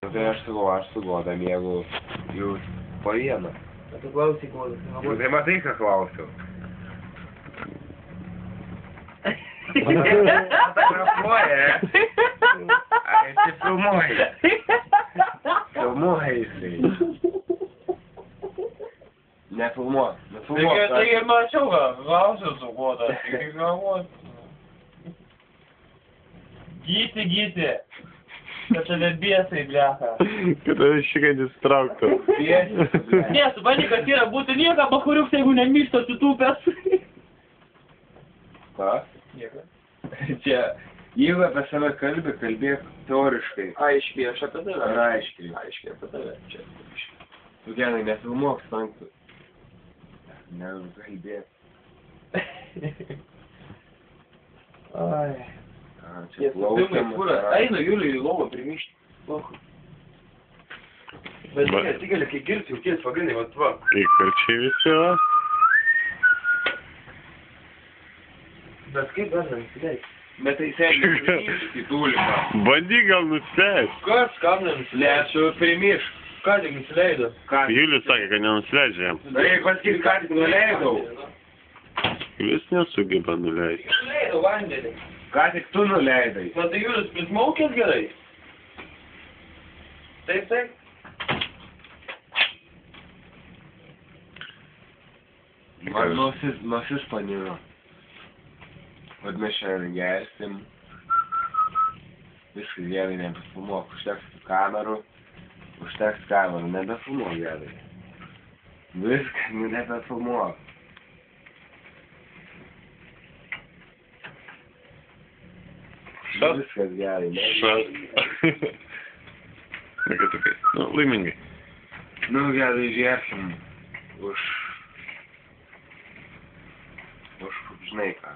Nu, tai aš su Goda mėgau jau po vieną. O tu klausyk, Godas. Nu, tai matai, ką klausiau. Fotografuoja. Ai, jisai filmuoja. Filmuoja jisai. Nefilmuok. Taigi mačiau, klausiau su Goda. Taigi galvot. Gyti. Kad tave biesai, blecha. Kad tave šiandien įstrauktų. Ne, supranti, kad yra būtų nieka, bakuriuks, jeigu nemyšta sutūpęs. Ką? Nieka. Čia, jeigu apie save kalbėk teoriškai. Aiškiai, aš apie tave. Ar aiškiai? Aiškiai apie tave. Čia. Tu genai nefilmuok, stanktų. Negaliu kalbėti. Ai. Čia klausimas. Einu Juliui į lovą primišti. Bet atsigali, kai girti, jau kėlis pagrindai, va tva. Įkarčiai visi, va. Bet kaip bendra nusileis? Bet tai sėdė kitų lipą. Bandyk gal nusileist. Kas, kam nenusileis? Lesu primiš. Ką tik nusileido? Julius sakė, kad nenusileidžia jam. Na, jeigu pasakyt, ką tik nuleidau. Julius nesugeba nuleisti. Nusileido vandenį. Ką tik tu nuleidai. Na tai Julius prismaukęs gerai. Taip. Man nosis paniro. Vat mes šiandien gersim. Viskas gerai, nebefilmuok. Užteks kamerų, nebefilmuok gerai. Viskas, nebefilmuok. Viskas gerai, Šat. Na, kad tokai. Nu, laimingai. Nu, gerai, žiūrėsim už žinai ką.